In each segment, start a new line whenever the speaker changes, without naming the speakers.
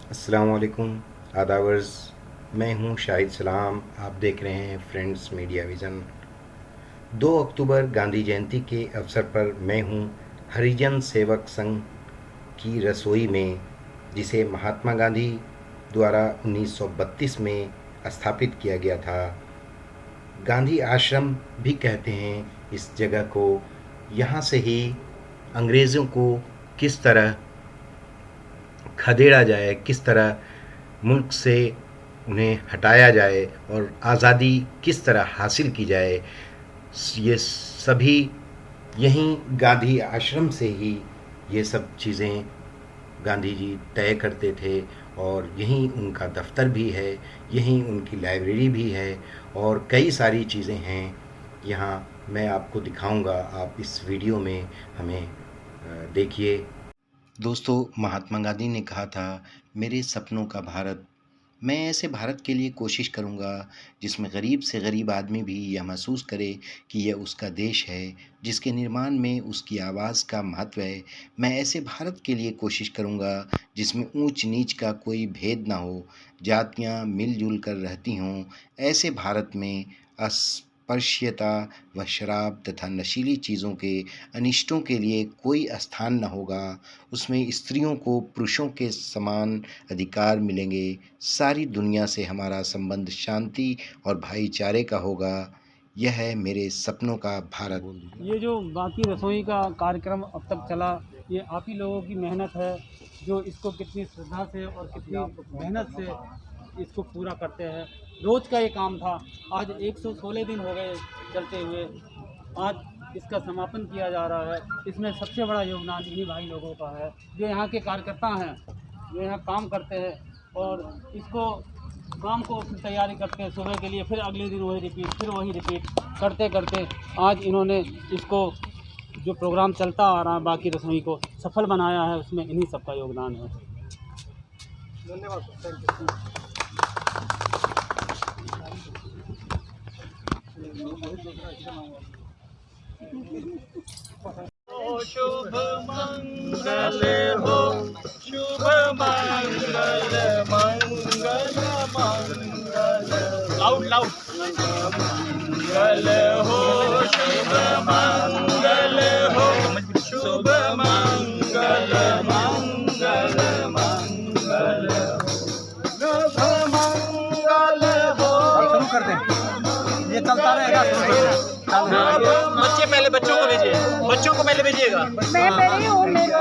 अस्सलाम वालेकुम आदावर्स। मैं हूं शाहिद सलाम। आप देख रहे हैं फ्रेंड्स मीडिया विज़न। 2 अक्टूबर गांधी जयंती के अवसर पर मैं हूं हरिजन सेवक संघ की रसोई में, जिसे महात्मा गांधी द्वारा 1932 में स्थापित किया गया था। गांधी आश्रम भी कहते हैं इस जगह को। यहाँ से ही अंग्रेज़ों को किस तरह खदेड़ा जाए, किस तरह मुल्क से उन्हें हटाया जाए और आज़ादी किस तरह हासिल की जाए, ये सभी यहीं गांधी आश्रम से ही ये सब चीज़ें गांधी जी तय करते थे। और यहीं उनका दफ्तर भी है, यहीं उनकी लाइब्रेरी भी है और कई सारी चीज़ें हैं यहाँ। मैं आपको दिखाऊंगा, आप इस वीडियो में हमें देखिए। दोस्तों, महात्मा गांधी ने कहा था, मेरे सपनों का भारत। मैं ऐसे भारत के लिए कोशिश करूंगा जिसमें गरीब से गरीब आदमी भी यह महसूस करे कि यह उसका देश है, जिसके निर्माण में उसकी आवाज़ का महत्व है। मैं ऐसे भारत के लिए कोशिश करूंगा जिसमें ऊंच नीच का कोई भेद ना हो, जातियां मिलजुल कर रहती हों। ऐसे भारत में अस्पृश्यता व शराब तथा नशीली चीज़ों के अनिष्टों के लिए कोई स्थान न होगा। उसमें स्त्रियों को पुरुषों के समान अधिकार मिलेंगे। सारी दुनिया से हमारा संबंध शांति और भाईचारे का होगा। यह है मेरे सपनों का भारत।
ये जो बाकी रसोई का कार्यक्रम अब तक चला, ये आप ही लोगों की मेहनत है, जो इसको कितनी श्रद्धा से और कितनी मेहनत से इसको पूरा करते हैं। रोज़ का ये काम था। आज 116 दिन हो गए चलते हुए, आज इसका समापन किया जा रहा है। इसमें सबसे बड़ा योगदान इन्हीं भाई लोगों का है, जो यहाँ के कार्यकर्ता हैं, जो यहाँ काम करते हैं और इसको शाम को फिर तैयारी करते हैं सुबह के लिए, फिर अगले दिन वही रिपीट, फिर वही रिपीट करते करते आज इन्होंने इसको जो प्रोग्राम चलता आ रहा है बाकी रसोई को सफल बनाया है। उसमें इन्हीं सबका योगदान है। धन्यवाद।
शुभ मंगल हो, शुभ मंगल मंगल मंगल, लाउड लाउड, मंगल हो, शुभ मंगल हो, शुभ मंगल मंगल मंगल, शुभ मंगल हो। शुरू कर दें, ये चलता रहेगा। बच्चे पहले बच्चों को भेजिए, बच्चों को पहले भेजिएगा।
मैं पहले हूँ, मेरे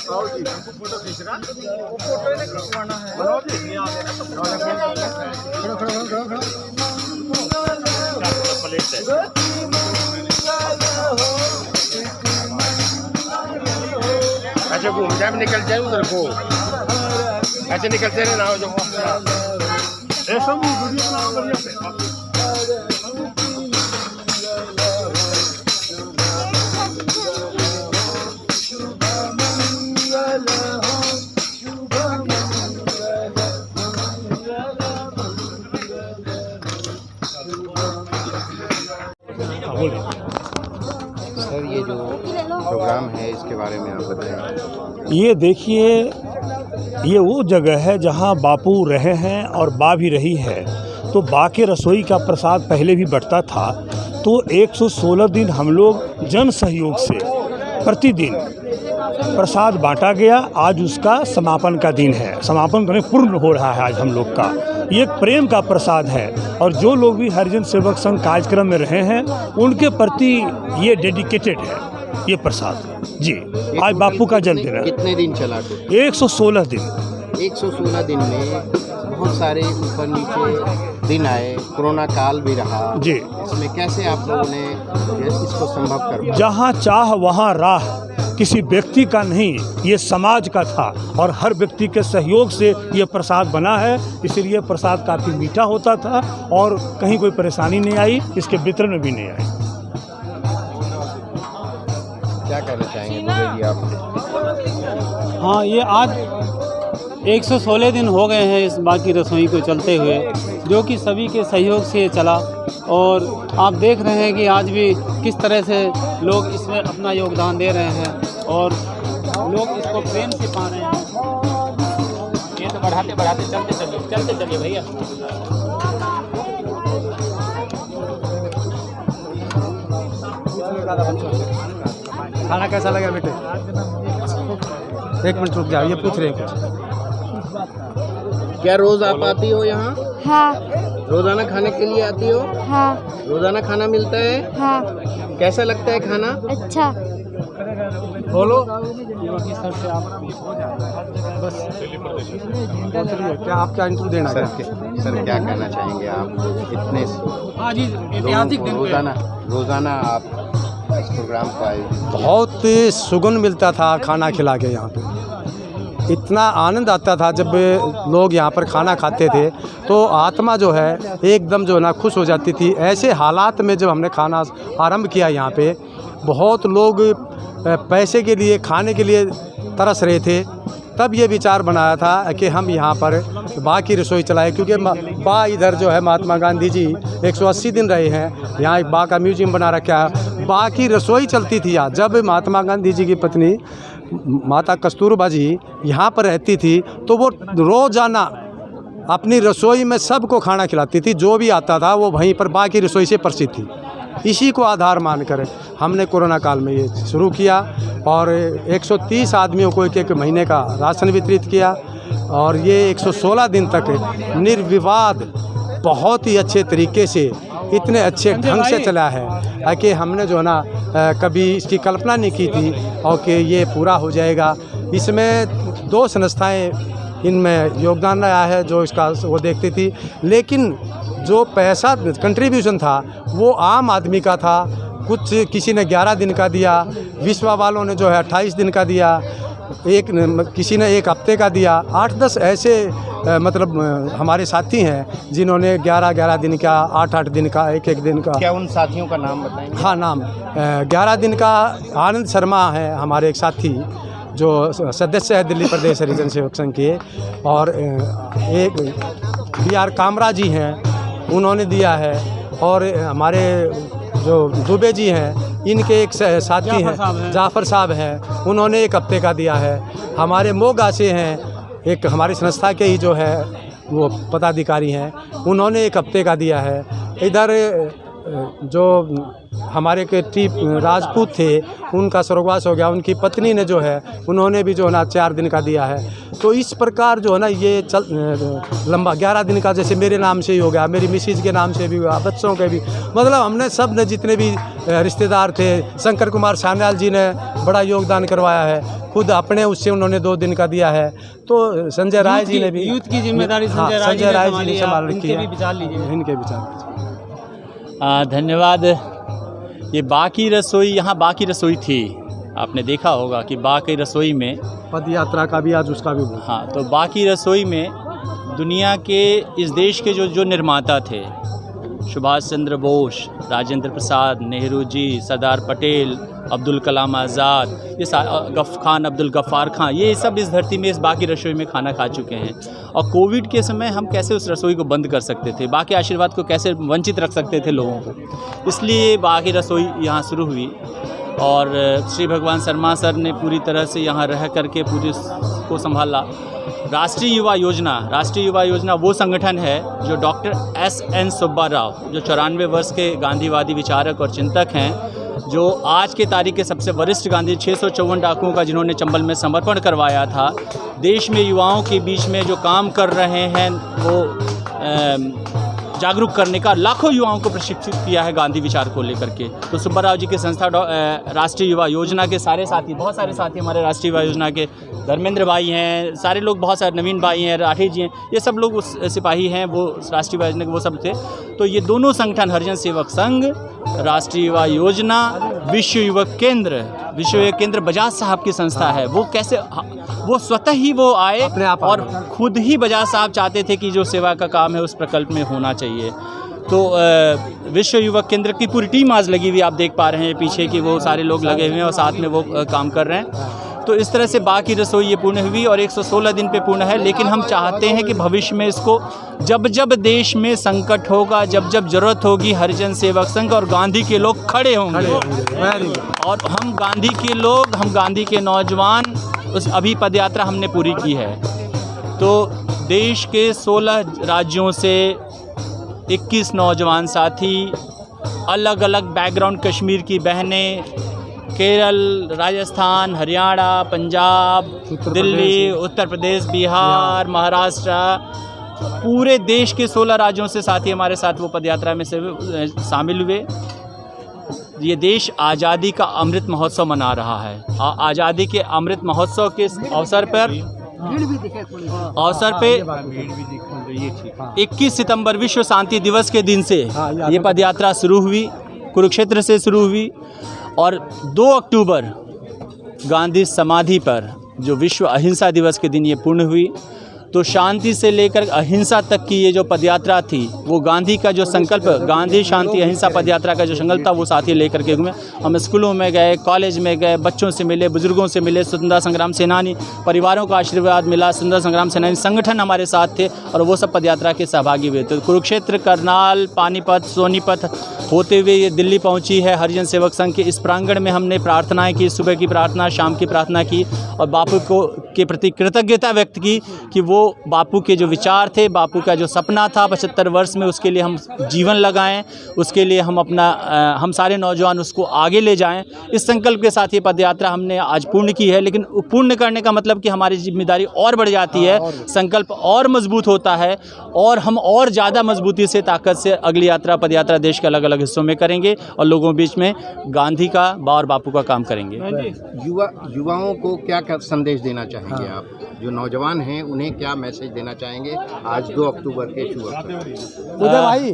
आओ जी, फोटो खींच रहा, वो फोटो इन्हें खिंचवाना है। बनाओ जी, ये आ गया ना, खड़ा प्लेट है। अच्छा घूम जाए, निकल जाए उधर को, ऐसे निकलते रहे ना जो ऐसा वीडियो बनाओ बढ़िया से।
सर, ये जो प्रोग्राम है इसके बारे में आप बताएं।
ये देखिए, ये वो जगह है जहाँ बापू रहे हैं और बा भी रही है। तो बा के रसोई का प्रसाद पहले भी बंटता था, तो 116 दिन हम लोग जन सहयोग से प्रतिदिन प्रसाद बांटा गया। आज उसका समापन का दिन है, समापन करने पूर्ण हो रहा है आज हम लोग का। ये एक प्रेम का प्रसाद है और जो लोग भी हरिजन सेवक संघ कार्यक्रम में रहे हैं उनके प्रति ये डेडिकेटेड है ये प्रसाद जी। आज बापू का जन्मदिन है।
कितने दिन चला?
116 दिन।
116 दिन में बहुत सारे ऊपर नीचे दिन आए, कोरोना काल भी रहा
जी।
इसमें कैसे आप लोगों ने इसको संभव कर?
जहाँ चाह वहाँ राह, किसी व्यक्ति का नहीं, ये समाज का था और हर व्यक्ति के सहयोग से ये प्रसाद बना है। इसलिए प्रसाद काफ़ी मीठा होता था और कहीं कोई परेशानी नहीं आई, इसके वितरण में भी नहीं आई।
क्या कहना चाहेंगे दुबे जी आप?
हाँ, ये आज 116 दिन हो गए हैं इस बाकी रसोई को चलते हुए, जो कि सभी के सहयोग से चला। और आप देख रहे हैं कि आज भी किस तरह से लोग इसमें अपना योगदान दे रहे हैं और लोग इसको प्रेम से पा रहे हैं। ये तो बढ़ाते बढ़ाते चलते चलिए भैया।
खाना कैसा लगा बेटे? एक मिनट रुक जाओ, ये पूछ रहे हैं कुछ।
क्या रोज आप आती हो यहाँ?
हाँ
रोजाना खाने के लिए आती हो?
हाँ
रोजाना खाना मिलता है?
हाँ
कैसा लगता है खाना?
अच्छा।
बोलो
सर से आप बस
क्या आप क्या इंटरव्यू देना
सर,
है?
सर क्या कहना चाहेंगे आप? इतने
आज ऐतिहासिक दिन पे
रोजाना आप इस प्रोग्राम को आयोजित
बहुत सुगुन मिलता था खाना खिला के। यहाँ पे इतना आनंद आता था जब लोग यहाँ पर खाना खाते थे तो आत्मा जो है एकदम जो है ना खुश हो जाती थी। ऐसे हालात में जब हमने खाना आरंभ किया यहाँ पे, बहुत लोग पैसे के लिए खाने के लिए तरस रहे थे। तब ये विचार बनाया था कि हम यहाँ पर बा की रसोई चलाएं, क्योंकि बा इधर जो है महात्मा गांधी जी 180 दिन रहे हैं। यहाँ एक बा का म्यूजियम बना रखा है। बा की रसोई चलती थी यहाँ। जब महात्मा गांधी जी की पत्नी माता कस्तूरबा जी यहाँ पर रहती थी तो वो रोज़ाना अपनी रसोई में सबको खाना खिलाती थी। जो भी आता था वो वहीं पर बा की रसोई से परिचित थी। इसी को आधार मानकर हमने कोरोना काल में ये शुरू किया और 130 आदमियों को एक महीने का राशन वितरित किया और ये 116 दिन तक निर्विवाद बहुत ही अच्छे तरीके से, इतने अच्छे ढंग से चला है कि हमने जो है ना कभी इसकी कल्पना नहीं की थी और कि ये पूरा हो जाएगा। इसमें 2 संस्थाएं इनमें योगदान रहा है जो इसका वो देखती थी, लेकिन जो पैसा कंट्रीब्यूशन था वो आम आदमी का था। कुछ किसी ने 11 दिन का दिया, विश्वा वालों ने जो है 28 दिन का दिया, किसी ने 1 हफ्ते का दिया। 8-10 ऐसे मतलब हमारे साथी हैं जिन्होंने 11-11 दिन का, 8-8 दिन का, 1-1 दिन का।
क्या उन साथियों का नाम बताएंगे?
हाँ, नाम 11 दिन का आनंद शर्मा है हमारे एक साथी जो सदस्य है दिल्ली प्रदेश हरिजन सेवक संघ के, और एक BR कामरा जी हैं, उन्होंने दिया है, और हमारे जो दुबे जी हैं इनके एक साथी हैं जाफ़र साहब हैं, उन्होंने 1 हफ्ते का दिया है। हमारे मोगा से हैं एक हमारी संस्था के ही जो है वो पदाधिकारी हैं, उन्होंने 1 हफ्ते का दिया है। इधर जो हमारे के टी राजपूत थे उनका स्वर्गवास हो गया, उनकी पत्नी ने जो है उन्होंने भी जो है ना 4 दिन का दिया है। तो इस प्रकार जो है ना ये लंबा 11 दिन का जैसे मेरे नाम से ही हो गया, मेरी मिसिज के नाम से भी हुआ, बच्चों के भी, मतलब हमने सब ने जितने भी रिश्तेदार थे, शंकर कुमार सान्याल जी ने बड़ा योगदान करवाया है, खुद अपने उससे उन्होंने 2 दिन का दिया है। तो संजय राय जी ने भी
यूथ की जिम्मेदारी संजय राय जी ने
संभाल रखी है।
इनके
विचार
धन्यवाद। ये बा की रसोई, यहाँ बा की रसोई थी, आपने देखा होगा कि बा की रसोई में
पद यात्रा का भी आज उसका भी।
हाँ, तो बा की रसोई में दुनिया के, इस देश के जो निर्माता थे, सुभाष चंद्र बोस, राजेंद्र प्रसाद, नेहरू जी, सरदार पटेल, अब्दुल कलाम आज़ाद, ये खान अब्दुल गफ़ार खान, ये सब इस धरती में इस बा की रसोई में खाना खा चुके हैं। और कोविड के समय हम कैसे उस रसोई को बंद कर सकते थे, बा के आशीर्वाद को कैसे वंचित रख सकते थे लोगों को, इसलिए बा की रसोई यहाँ शुरू हुई। और श्री भगवान शर्मा सर ने पूरी तरह से यहाँ रह करके पूरी को संभाला। राष्ट्रीय युवा योजना वो संगठन है जो डॉक्टर SN सुब्बा राव, जो 94 वर्ष के गांधीवादी विचारक और चिंतक हैं, जो आज के तारीख के सबसे वरिष्ठ गांधी 654 डाकुओं का जिन्होंने चंबल में समर्पण करवाया था, देश में युवाओं के बीच में जो काम कर रहे हैं वो जागरूक करने का, लाखों युवाओं को प्रशिक्षित किया है गांधी विचार को लेकर के। तो सुब्बा राव जी की संस्था राष्ट्रीय युवा योजना के सारे साथी, बहुत सारे साथी हमारे राष्ट्रीय युवा योजना के, धर्मेंद्र भाई हैं, सारे लोग, बहुत सारे नवीन भाई हैं, राठी जी हैं, ये सब लोग उस सिपाही हैं, वो राष्ट्रीय युवा योजना के वो सब थे। तो ये दोनों संगठन, हरिजन सेवक संघ राष्ट्रीय युवा योजना, विश्व युवक केंद्र बजाज साहब की संस्था है। वो कैसे, वो स्वतः ही वो आए और खुद ही बजाज साहब चाहते थे कि जो सेवा का काम है उस प्रकल्प में होना चाहिए। तो विश्व युवक केंद्र की पूरी टीम आज लगी हुई, आप देख पा रहे हैं पीछे कि वो सारे लोग लगे हुए हैं और साथ में वो काम कर रहे हैं। तो इस तरह से बाकी रसोई ये पूर्ण हुई और 116 दिन पे पूर्ण है। लेकिन हम चाहते हैं कि भविष्य में इसको जब जब देश में संकट होगा, जब जब ज़रूरत होगी, हरिजन सेवक संघ और गांधी के लोग खड़े होंगे। और हम गांधी के लोग, हम गांधी के नौजवान, उस अभी पदयात्रा हमने पूरी की है। तो देश के 16 राज्यों से 21 नौजवान साथी, अलग अलग बैकग्राउंड, कश्मीर की बहनें, केरल, राजस्थान, हरियाणा, पंजाब, दिल्ली, उत्तर प्रदेश, बिहार, महाराष्ट्र, पूरे देश के 16 राज्यों से साथी हमारे साथ वो पदयात्रा में से शामिल हुए। ये देश आज़ादी का अमृत महोत्सव मना रहा है। आज़ादी के अमृत महोत्सव के अवसर पर 21 सितंबर विश्व शांति दिवस के दिन से ये पदयात्रा शुरू हुई, कुरुक्षेत्र से शुरू हुई और 2 अक्टूबर गांधी समाधि पर जो विश्व अहिंसा दिवस के दिन ये पूर्ण हुई। तो शांति से लेकर अहिंसा तक की ये जो पदयात्रा थी, वो गांधी का जो संकल्प, गांधी शांति अहिंसा पदयात्रा का जो संकल्प था, वो साथी लेकर के घूमे। हम स्कूलों में गए, कॉलेज में गए, बच्चों से मिले, बुजुर्गों से मिले, स्वतंत्रता संग्राम सेनानी परिवारों का आशीर्वाद मिला, स्वतंत्रता संग्राम सेनानी संगठन हमारे साथ थे और वो सब पदयात्रा के सहभागी हुए। तो कुरुक्षेत्र, करनाल, पानीपत, सोनीपत होते हुए ये दिल्ली पहुंची है। हरिजन सेवक संघ के इस प्रांगण में हमने प्रार्थनाएं की, सुबह की प्रार्थना, शाम की प्रार्थना की और बापू को के प्रति कृतज्ञता व्यक्त की कि वो बापू के जो विचार थे, बापू का जो सपना था 75 वर्ष में, उसके लिए हम जीवन लगाएं, उसके लिए हम अपना हम सारे नौजवान उसको आगे ले जाएं। इस संकल्प के साथ ये पदयात्रा हमने आज पूर्ण की है। लेकिन पूर्ण करने का मतलब कि हमारी जिम्मेदारी और बढ़ जाती है, संकल्प और मजबूत होता है और हम और ज़्यादा मजबूती से, ताकत से अगली यात्रा, पदयात्रा देश के अलग अलग हिस्सों में करेंगे और लोगों के बीच में गांधी का और बापू का काम करेंगे।
युवाओं को क्या संदेश देना चाहेंगे आप? जो नौजवान हैं उन्हें क्या मैसेज देना चाहेंगे आज 2 अक्टूबर के शुभ अवसर
भाई?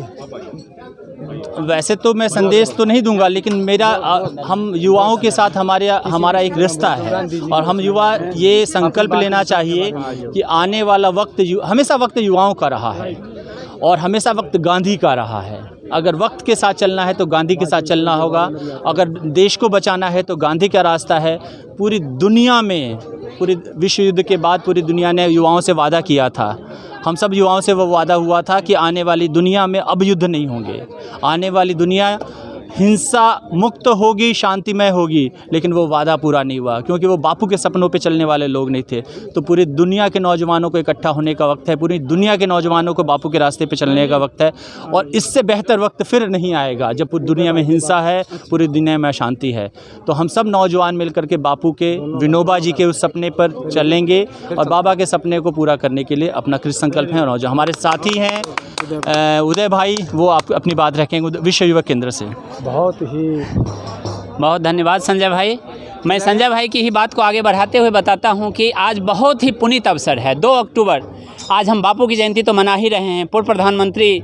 वैसे तो मैं संदेश तो नहीं दूंगा, लेकिन मेरा हम युवाओं के साथ हमारा एक रिश्ता है और हम युवा ये संकल्प लेना चाहिए कि आने वाला वक्त हमेशा वक्त युवाओं का रहा है और हमेशा वक्त गांधी का रहा है। अगर वक्त के साथ चलना है तो गांधी के साथ चलना होगा, अगर देश को बचाना है तो गांधी का रास्ता है। पूरी दुनिया में, पूरी विश्व युद्ध के बाद पूरी दुनिया ने युवाओं से वादा किया था, हम सब युवाओं से वो वादा हुआ था कि आने वाली दुनिया में अब युद्ध नहीं होंगे, आने वाली दुनिया हिंसा मुक्त होगी, शांतिमय होगी। लेकिन वो वादा पूरा नहीं हुआ क्योंकि वो बापू के सपनों पे चलने वाले लोग नहीं थे। तो पूरी दुनिया के नौजवानों को इकट्ठा होने का वक्त है, पूरी दुनिया के नौजवानों को बापू के रास्ते पे चलने का वक्त है और इससे बेहतर वक्त फिर नहीं आएगा जब पूरी दुनिया में हिंसा है, पूरी दुनिया में अशांति है। तो हम सब नौजवान मिलकर के बापू के, विनोबा जी के उस सपने पर चलेंगे और बाबा के सपने को पूरा करने के लिए अपना कृत संकल्प है। और जो हमारे साथी हैं उदय भाई, वो आप अपनी बात रखेंगे विश्व युवक केंद्र से।
बहुत धन्यवाद संजय भाई। मैं संजय भाई की ही बात को आगे बढ़ाते हुए बताता हूं कि आज बहुत ही पुनीत अवसर है, 2 अक्टूबर। आज हम बापू की जयंती तो मना ही रहे हैं, पूर्व प्रधानमंत्री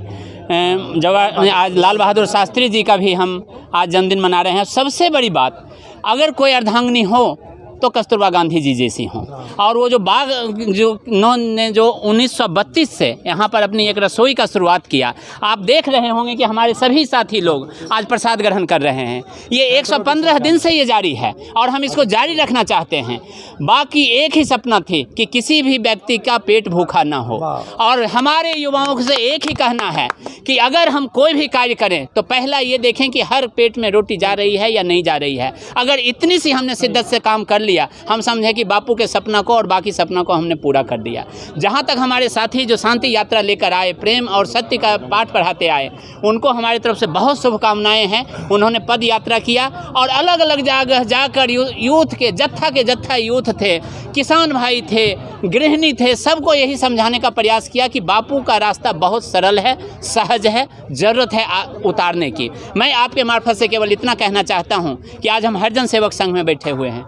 आज लाल बहादुर शास्त्री जी का भी हम आज जन्मदिन मना रहे हैं। सबसे बड़ी बात, अगर कोई अर्धांगिनी हो तो कस्तूरबा गांधी जी जैसी हों। और वो जो बाग जो उन्होंने जो 1932 से यहाँ पर अपनी एक रसोई का शुरुआत किया, आप देख रहे होंगे कि हमारे सभी साथी लोग आज प्रसाद ग्रहण कर रहे हैं। ये 115 दिन से ये जारी है और हम इसको जारी रखना चाहते हैं। बाकी एक ही सपना थी कि किसी भी व्यक्ति का पेट भूखा ना हो। और हमारे युवाओं से एक ही कहना है कि अगर हम कोई भी कार्य करें तो पहला ये देखें कि हर पेट में रोटी जा रही है या नहीं जा रही है। अगर इतनी सी हमने शिद्दत से काम कर लिया, हम समझे कि बापू के सपना को और बाकी सपना को हमने पूरा कर दिया। जहाँ तक हमारे साथी जो शांति यात्रा लेकर आए, प्रेम और सत्य का पाठ पढ़ाते आए, उनको हमारी तरफ से बहुत शुभकामनाएं हैं। उन्होंने पद यात्रा किया और अलग अलग जगह जाकर यूथ के जत्था यूथ थे, किसान भाई थे, गृहिणी थे, सबको यही समझाने का प्रयास किया कि बापू का रास्ता बहुत सरल है, सहज है, ज़रूरत है उतारने की। मैं आपके मार्फत से केवल इतना कहना चाहता हूँ कि आज हम हरिजन सेवक संघ में बैठे हुए हैं।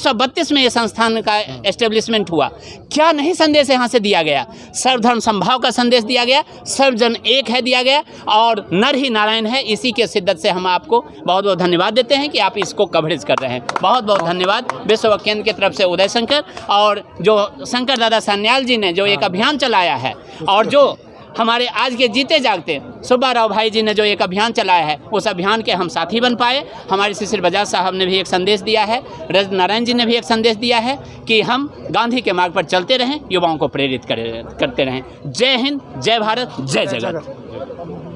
1932 में ये संस्थान का एस्टेब्लिशमेंट हुआ। क्या नहीं संदेश यहाँ से दिया गया, सर्वधर्म समभाव का संदेश दिया गया, सर्वजन एक है दिया गया, और नर ही नारायण है। इसी के शिद्दत से हम आपको बहुत बहुत धन्यवाद देते हैं कि आप इसको कवरेज कर रहे हैं। बहुत बहुत धन्यवाद विश्व वक्त केंद्र की तरफ से उदय शंकर और जो शंकर दादा सान्याल जी ने जो एक अभियान चलाया है, और जो हमारे आज के जीते जागते सुब्बा राव भाई जी ने जो एक अभियान चलाया है, उस अभियान के हम साथी बन पाए। हमारे शिशिर बजाज साहब ने भी एक संदेश दिया है, रजत नारायण जी ने भी एक संदेश दिया है कि हम गांधी के मार्ग पर चलते रहें, युवाओं को प्रेरित करते रहें। जय हिंद, जय भारत, जय जगत।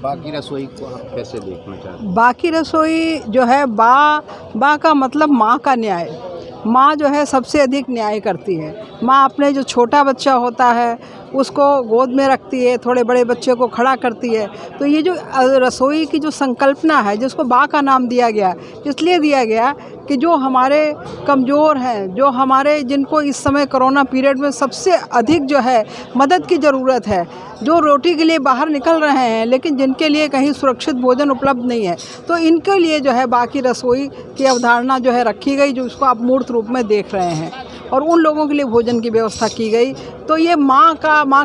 बाकी रसोई को आप कैसे देखना चाहते हैं?
बाकी रसोई जो है बा का मतलब माँ का न्याय। माँ जो है सबसे अधिक न्याय करती है। माँ अपने जो छोटा बच्चा होता है उसको गोद में रखती है, थोड़े बड़े बच्चे को खड़ा करती है। तो ये जो रसोई की जो संकल्पना है, जिसको बा का नाम दिया गया, इसलिए दिया गया कि जो हमारे कमज़ोर हैं, जो हमारे जिनको इस समय कोरोना पीरियड में सबसे अधिक जो है मदद की ज़रूरत है, जो रोटी के लिए बाहर निकल रहे हैं लेकिन जिनके लिए कहीं सुरक्षित भोजन उपलब्ध नहीं है, तो इनके लिए जो है बाकी रसोई की अवधारणा जो है रखी गई, जो उसको आप मूर्त रूप में देख रहे हैं, और उन लोगों के लिए भोजन की व्यवस्था की गई। तो ये माँ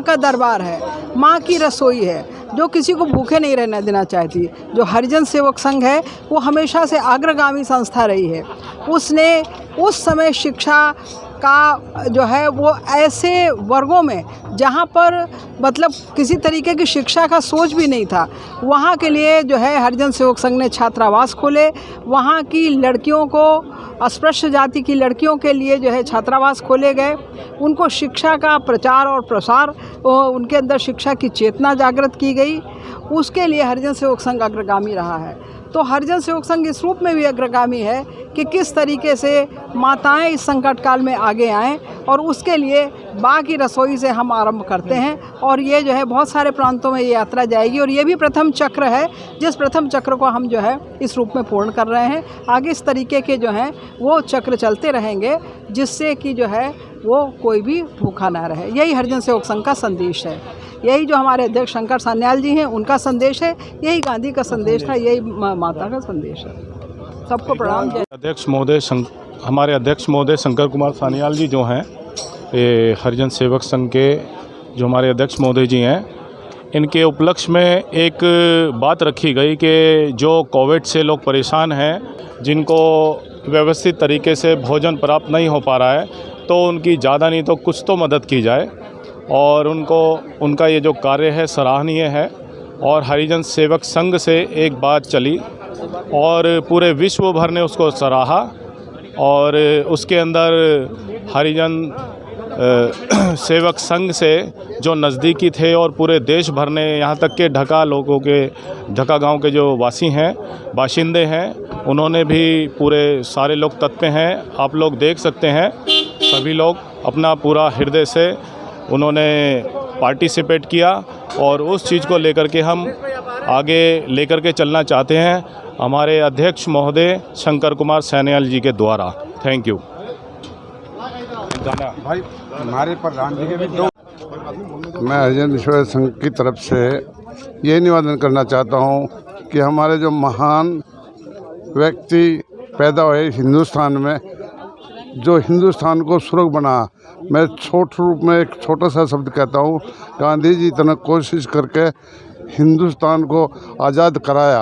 का दरबार है, माँ की रसोई है, जो किसी को भूखे नहीं रहने देना चाहती। जो हरिजन सेवक संघ है वो हमेशा से अग्रगामी संस्था रही है। उसने उस समय शिक्षा का जो है वो ऐसे वर्गों में जहाँ पर मतलब किसी तरीके की शिक्षा का सोच भी नहीं था, वहाँ के लिए जो है हरिजन सेवक संघ ने छात्रावास खोले। वहाँ की लड़कियों को, अस्पृश्य जाति की लड़कियों के लिए जो है छात्रावास खोले गए। उनको शिक्षा का प्रचार और प्रसार, उनके अंदर शिक्षा की चेतना जागृत की गई। उसके लिए हरिजन सेवक संघ अग्रगामी रहा है। तो हरिजन सेवक संघ इस रूप में भी अग्रगामी है कि किस तरीके से माताएं इस संकट काल में आगे आएं, और उसके लिए बा की रसोई से हम आरंभ करते हैं। और ये जो है बहुत सारे प्रांतों में ये यात्रा जाएगी, और ये भी प्रथम चक्र है, जिस प्रथम चक्र को हम जो है इस रूप में पूर्ण कर रहे हैं। आगे इस तरीके के जो हैं वो चक्र चलते रहेंगे, जिससे कि जो है वो कोई भी भूखा ना रहे। यही हरिजन सेवक संघ का संदेश है। यही जो हमारे अध्यक्ष शंकर सान्याल जी हैं उनका संदेश है, यही गांधी का संदेश था, यही माता का संदेश है। सबको प्रणाम।
हमारे अध्यक्ष महोदय शंकर कुमार सान्याल जी जो हैं, ये हरिजन सेवक संघ के जो हमारे अध्यक्ष महोदय जी हैं, इनके उपलक्ष्य में एक बात रखी गई कि जो कोविड से लोग परेशान हैं, जिनको व्यवस्थित तरीके से भोजन प्राप्त नहीं हो पा रहा है, तो उनकी ज़्यादा नहीं तो कुछ तो मदद की जाए। और उनका ये जो कार्य है सराहनीय है। और हरिजन सेवक संघ से एक बात चली और पूरे विश्व भर ने उसको सराहा, और उसके अंदर हरिजन सेवक संघ से जो नज़दीकी थे और पूरे देश भर ने, यहाँ तक के ढका गांव के जो बाशिंदे हैं, उन्होंने भी पूरे सारे लोग तत्पर हैं। आप लोग देख सकते हैं, सभी लोग अपना पूरा हृदय से उन्होंने पार्टिसिपेट किया, और उस चीज़ को लेकर के हम आगे लेकर के चलना चाहते हैं हमारे अध्यक्ष महोदय शंकर कुमार सान्याल जी के द्वारा। Thank you.
भाई हमारे प्रधान जी के भी दो। मैं हरिजन सेवक संघ की तरफ से ये निवेदन करना चाहता हूँ कि हमारे जो महान व्यक्ति पैदा हुए हिंदुस्तान में, जो हिंदुस्तान को सुरग बना, मैं छोटे रूप में एक छोटा सा शब्द कहता हूँ, गांधी जी इतना कोशिश करके हिंदुस्तान को आज़ाद कराया।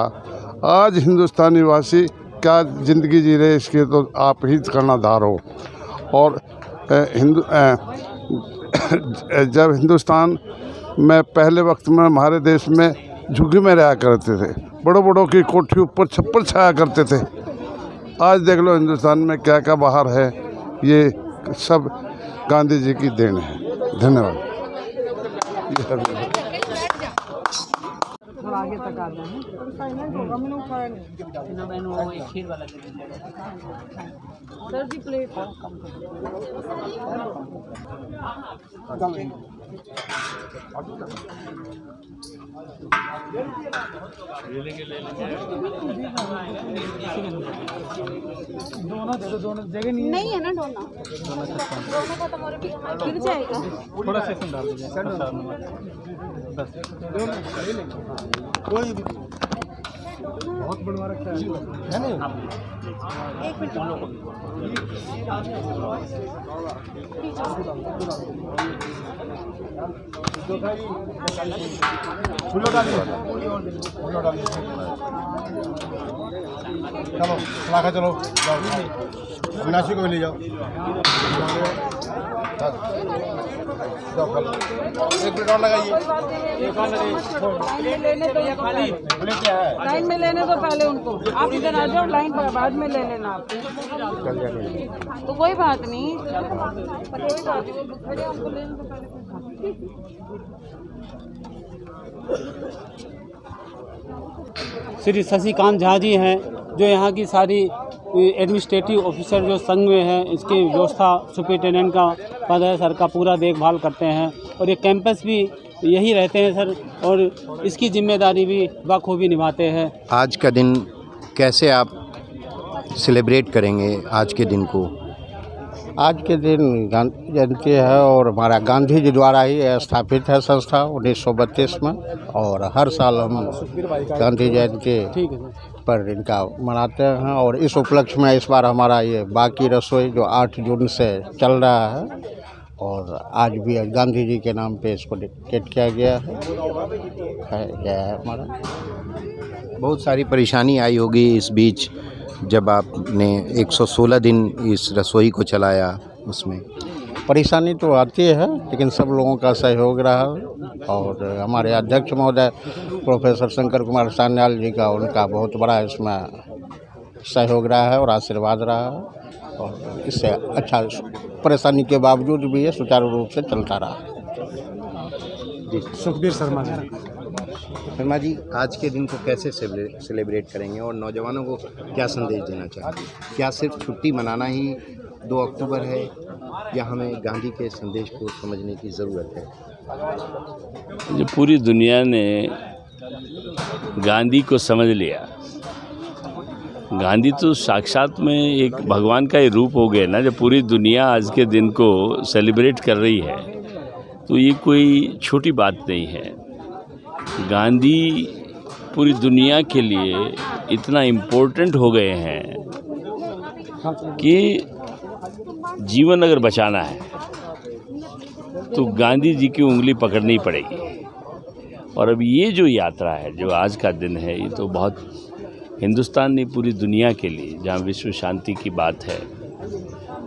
आज हिंदुस्तानी वासी क्या ज़िंदगी जी रहे, इसके तो आप ही कर्णधार हो। और जब हिंदुस्तान में पहले वक्त में हमारे देश में झुग्गी में रहा करते थे, बड़ों बड़ों की कोठी ऊपर छप्पर छाया करते थे। आज देख लो हिंदुस्तान में क्या क्या बाहर है, ये सब गांधी जी की देन है। धन्यवाद।
आगे तक आ जाए सर जी, प्लेट
दोनों जगह नहीं है ना, दोनों का तुम्हारे गिर जाएगा। थोड़ा सेशन डाल दीजिए बस। कोई भी
बहुत बनवा रखा है नहीं? फूलो डालिए, फूलो डालिए। चलो लाखा, चलो जाओ, अविनाशी को भी ले जाओ। एक मिनट और लगाइए।
लाइन में लेने दो पहले उनको, आप इधर आ जाओ, लाइन बाद में ले लेना आप। तो कोई बात नहीं,
श्री शशिकांत झा जी हैं, जो यहाँ की सारी एडमिनिस्ट्रेटिव ऑफिसर जो संघ में है, इसकी व्यवस्था सुपरिटेंडेंट का पद है सर, का पूरा देखभाल करते हैं। और ये कैंपस भी यही रहते हैं सर, और इसकी जिम्मेदारी भी बखूबी निभाते हैं।
आज का दिन कैसे आप सेलिब्रेट करेंगे आज के दिन को?
आज के दिन गांधी जयंती है और हमारा गांधी जी द्वारा ही स्थापित है संस्था 1932 में, और हर साल हम गांधी जयंती पर इनका मनाते हैं। और इस उपलक्ष्य में इस बार हमारा ये बाकी रसोई जो 8 जून से चल रहा है, और आज भी गांधी जी के नाम पे इसको डेडिकेट किया गया है हमारा।
बहुत सारी परेशानी आई होगी इस बीच जब आपने 116 दिन इस रसोई को चलाया, उसमें
परेशानी तो आती है, लेकिन सब लोगों का सहयोग रहा। और हमारे अध्यक्ष महोदय प्रोफेसर शंकर कुमार सान्याल जी का, उनका बहुत बड़ा इसमें सहयोग रहा है और आशीर्वाद रहा है, और इससे अच्छा परेशानी के बावजूद भी ये सुचारू रूप से चलता रहा।
सुखबीर शर्मा
जी, आज के दिन को कैसे सेलिब्रेट करेंगे और नौजवानों को क्या संदेश देना चाहेंगे? क्या सिर्फ छुट्टी मनाना ही 2 अक्टूबर है, या हमें गांधी के संदेश को समझने की ज़रूरत है?
जो पूरी दुनिया ने गांधी को समझ लिया, गांधी तो साक्षात में एक भगवान का ही रूप हो गया ना। जब पूरी दुनिया आज के दिन को सेलिब्रेट कर रही है, तो ये कोई छोटी बात नहीं है। गांधी पूरी दुनिया के लिए इतना इम्पोर्टेंट हो गए हैं कि जीवन अगर बचाना है तो गांधी जी की उंगली पकड़नी पड़ेगी। और अब ये जो यात्रा है, जो आज का दिन है, ये तो बहुत हिंदुस्तान ने पूरी दुनिया के लिए, जहाँ विश्व शांति की बात है,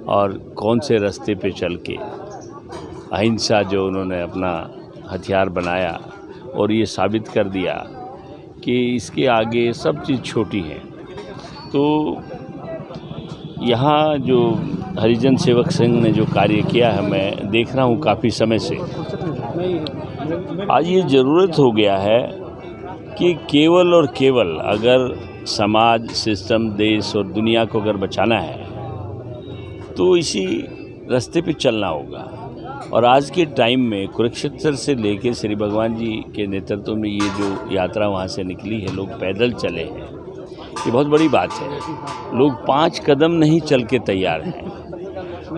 और कौन से रास्ते पे चल के अहिंसा जो उन्होंने अपना हथियार बनाया, और ये साबित कर दिया कि इसके आगे सब चीज़ छोटी है। तो यहाँ जो हरिजन सेवक संघ ने जो कार्य किया है, मैं देख रहा हूँ काफ़ी समय से। आज ये ज़रूरत हो गया है कि केवल और केवल अगर समाज, सिस्टम, देश और दुनिया को अगर बचाना है, तो इसी रास्ते पे चलना होगा। और आज के टाइम में कुरुक्षेत्र से लेके श्री भगवान जी के नेतृत्व में ये जो यात्रा वहाँ से निकली है, लोग पैदल चले हैं, ये बहुत बड़ी बात है। लोग 5 कदम नहीं चल के तैयार हैं,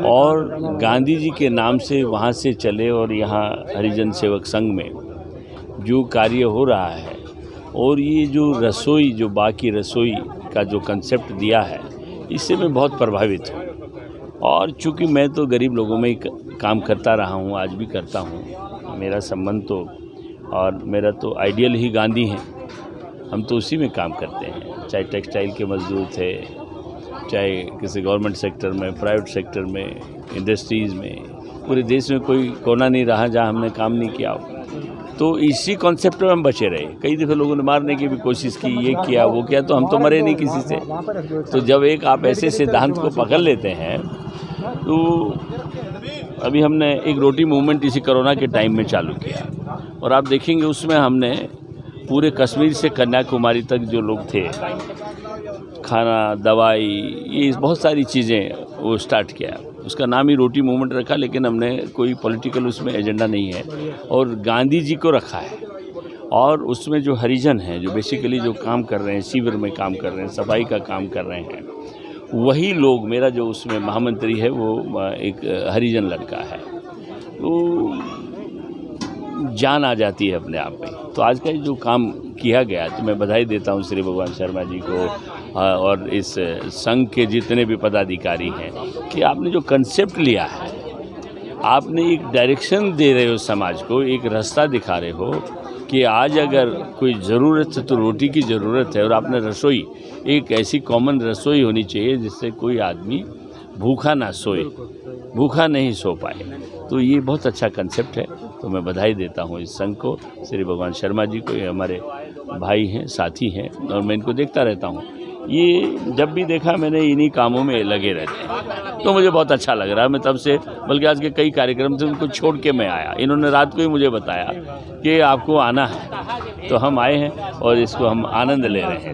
और गांधी जी के नाम से वहाँ से चले। और यहाँ हरिजन सेवक संघ में जो कार्य हो रहा है, और ये जो रसोई, जो बाकी रसोई का जो कंसेप्ट दिया है, इससे मैं बहुत प्रभावित हूँ। और चूँकि मैं तो गरीब लोगों में ही काम करता रहा हूँ, आज भी करता हूँ। मेरा संबंध तो, और मेरा तो आइडियल ही गांधी हैं। हम तो उसी में काम करते हैं, चाहे टेक्सटाइल के मजदूर थे, चाहे किसी गवर्नमेंट सेक्टर में, प्राइवेट सेक्टर में, इंडस्ट्रीज़ में। पूरे देश में कोई कोना नहीं रहा जहाँ हमने काम नहीं किया हो। तो इसी कॉन्सेप्ट में हम बचे रहे। कई दफ़े लोगों ने मारने की भी कोशिश की, ये किया वो किया, तो हम तो मरे नहीं किसी से। तो जब एक आप ऐसे सिद्धांत को पकड़ लेते हैं, तो अभी हमने एक रोटी मूवमेंट इसी कोरोना के टाइम में चालू किया, और आप देखेंगे उसमें हमने पूरे कश्मीर से कन्याकुमारी तक जो लोग थे, खाना, दवाई, ये बहुत सारी चीज़ें वो स्टार्ट किया। उसका नाम ही रोटी मूवमेंट रखा, लेकिन हमने कोई पॉलिटिकल उसमें एजेंडा नहीं है, और गांधी जी को रखा है। और उसमें जो हरिजन हैं, जो बेसिकली जो काम कर रहे हैं, शिविर में काम कर रहे हैं, सफाई का काम कर रहे हैं, वही लोग, मेरा जो उसमें महामंत्री है वो एक हरिजन लड़का है, तो जान आ जाती है अपने आप में। तो आज का जो काम किया गया, तो मैं बधाई देता हूँ श्री भगवान शर्मा जी को और इस संघ के जितने भी पदाधिकारी हैं कि आपने जो कंसेप्ट लिया है, आपने एक डायरेक्शन दे रहे हो समाज को, एक रास्ता दिखा रहे हो कि आज अगर कोई ज़रूरत है तो रोटी की ज़रूरत है, और आपने रसोई एक ऐसी कॉमन रसोई होनी चाहिए जिससे कोई आदमी भूखा ना सोए, भूखा नहीं सो पाए। तो ये बहुत अच्छा कंसेप्ट है, तो मैं बधाई देता हूँ इस संघ को, श्री भगवान शर्मा जी को। ये हमारे भाई हैं, साथी हैं, और मैं इनको देखता रहता हूँ। ये जब भी देखा मैंने इन्हीं कामों में लगे रहते हैं, तो मुझे बहुत अच्छा लग रहा है। मैं तब से, बल्कि आज के कई कार्यक्रम थे उनको छोड़ के मैं आया, इन्होंने रात को ही मुझे बताया कि आपको आना है, तो हम आए हैं और इसको हम आनंद ले रहे हैं।